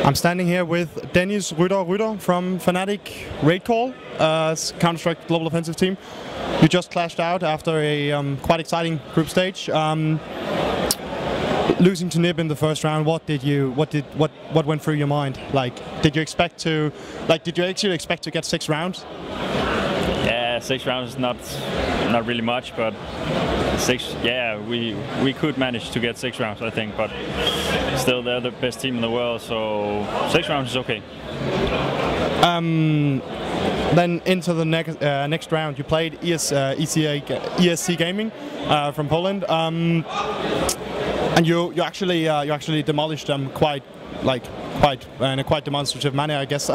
I'm standing here with Dennis Rytter from Fnatic Raid Call, Counter-Strike Global Offensive team. You just clashed out after a quite exciting group stage. Losing to Nib in the first round, what went through your mind? Like, did you actually expect to get 6 rounds? Yeah, 6 rounds is not really much, but 6. Yeah, we could manage to get 6 rounds, I think, but still they're the best team in the world, so 6 rounds is okay. Then into the next round, you played ESC Gaming from Poland, and you actually demolished them quite in a quite demonstrative manner, I guess.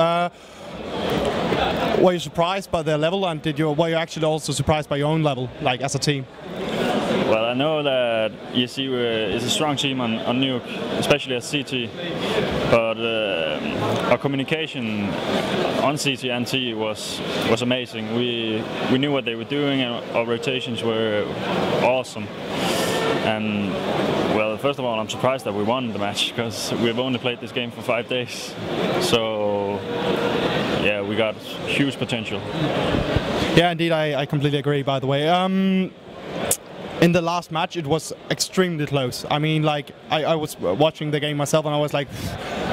Were you surprised by their level, and were you actually also surprised by your own level, like as a team? Well, I know that ESC is a strong team on Nuke, especially at CT, but our communication on CT and T was amazing. We knew what they were doing, and our rotations were awesome. And well, first of all, I'm surprised that we won the match, because we've only played this game for 5 days. So yeah, we got huge potential. Yeah, indeed, I completely agree, by the way. In the last match, it was extremely close. I mean, like, I was watching the game myself, and I was like,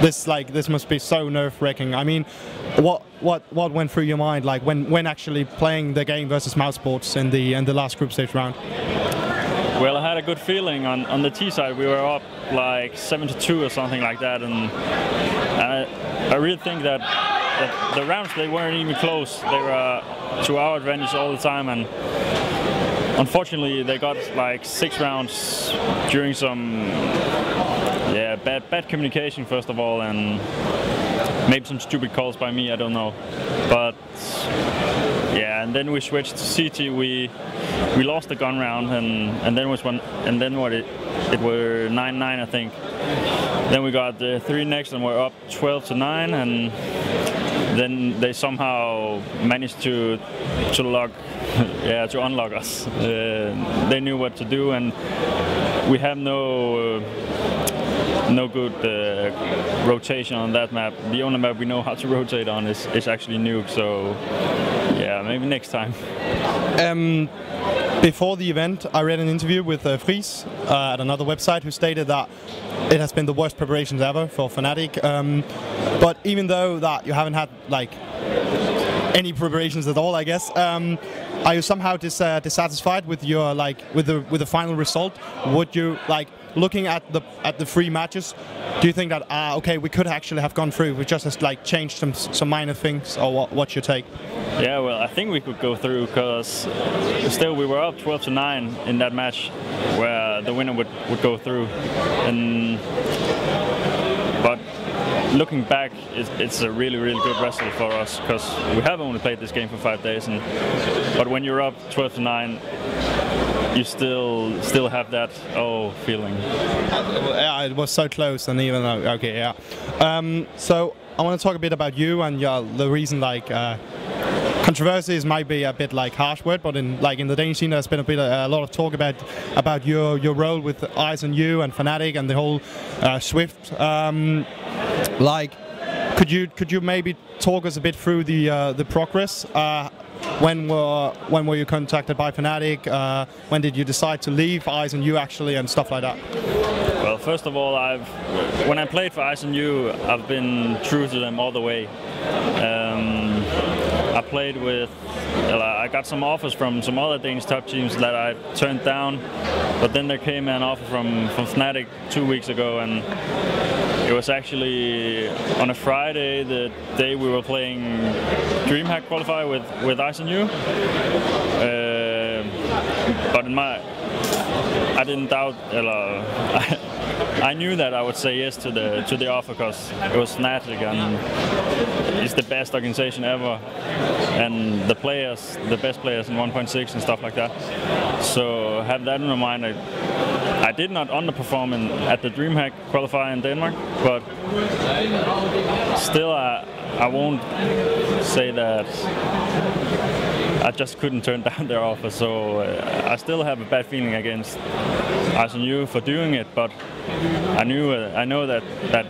this must be so nerve-wracking. I mean, what went through your mind, like when actually playing the game versus Mousesports in the last group stage round? Well, I had a good feeling on the T side. We were up like 7-2 or something like that, and I really think that the rounds, they weren't even close. They were to our advantage all the time, and unfortunately they got like 6 rounds during some bad communication, first of all, and maybe some stupid calls by me, I don't know. But yeah, and then we switched to CT. We lost the gun round, and then was one, and then it were 9-9, I think. Then we got the 3 next, and we're up 12-9, and then they somehow managed to unlock us. They knew what to do, and we have no good rotation on that map. The only map we know how to rotate on is actually Nuke, so yeah, maybe next time. Before the event, I read an interview with Fries at another website, who stated that it has been the worst preparations ever for Fnatic. But even though that you haven't had like any preparations at all, I guess, are you somehow dissatisfied with your with the final result? Would you, like, looking at the 3 matches, do you think that okay, we could actually have gone through? We just changed some minor things, or what's your take? Yeah, well, I think we could go through, because still we were up 12-9 in that match, where the winner would go through. But looking back, it's a really good wrestle for us, because we have only played this game for 5 days. But when you're up 12-9, you still have that feeling. Yeah, it was so close, and even though, okay, yeah. So I want to talk a bit about you and the reason, controversies might be a bit harsh word, but in the Danish scene, there's been a lot of talk about your role with Eyes on You and Fnatic and the whole Swift. Could you maybe talk us a bit through the progress? When were you contacted by Fnatic? When did you decide to leave Eyes on You actually, and stuff like that? Well, first of all, when I played for Eyes on You, I've been true to them all the way. I played with, I got some offers from some other Danish top teams that I turned down, but then there came an offer from Fnatic 2 weeks ago, and it was actually on a Friday, the day we were playing Dreamhack qualifier with Eyes on You. But I didn't doubt. I knew that I would say yes to the offer, because it was Fnatic, and it's the best organization ever, and the best players in 1.6 and stuff like that. So have that in my mind. I did not underperform at the Dreamhack qualifier in Denmark, but still I won't say that I just couldn't turn down their offer. So I still have a bad feeling against ISNU for doing it, but I know that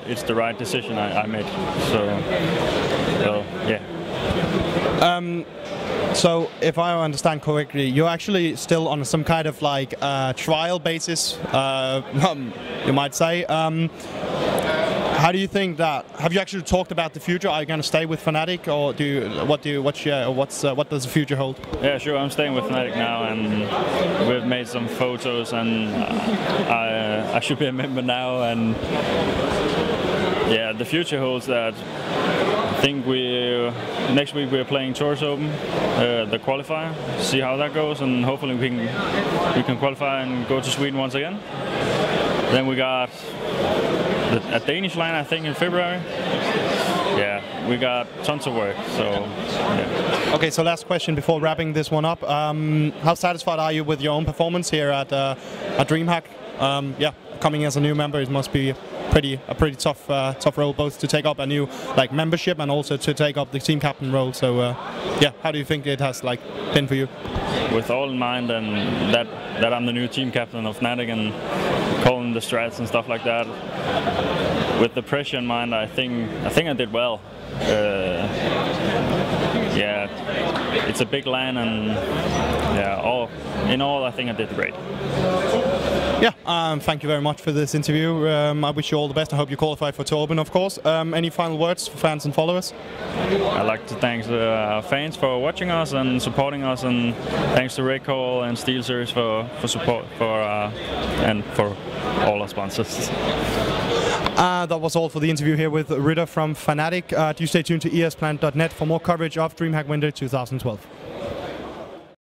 it's the right decision I made. So, well, yeah. So, if I understand correctly, you're actually still on some kind of like trial basis, you might say. How do you think that? Have you actually talked about the future? Are you going to stay with Fnatic, or what does the future hold? Yeah, sure. I'm staying with Fnatic now, and we've made some photos, and I should be a member now. And yeah, the future holds that. I think next week we're playing Tours Open, the qualifier. See how that goes, and hopefully we can qualify and go to Sweden once again. Then we got a Danish line, I think, in February. Yeah, we got tons of work. So yeah. Okay, so last question before wrapping this one up. How satisfied are you with your own performance here at Dreamhack? Yeah, coming as a new member, it must be a pretty tough role, both to take up a new membership and also to take up the team captain role. So yeah, how do you think it has been for you? With all in mind, and that I'm the new team captain of Fnatic and calling the strats and stuff like that. With the pressure in mind, I think I did well. Yeah, it's a big LAN, and yeah, in all, I think I did great. Yeah, thank you very much for this interview. I wish you all the best. I hope you qualify for Torben, of course. Any final words for fans and followers? I'd like to thank our fans for watching us and supporting us, and thanks to Rytter and SteelSeries for support and for all our sponsors. That was all for the interview here with Rytter from Fnatic. Do stay tuned to esplant.net for more coverage of Dreamhack Winter 2012.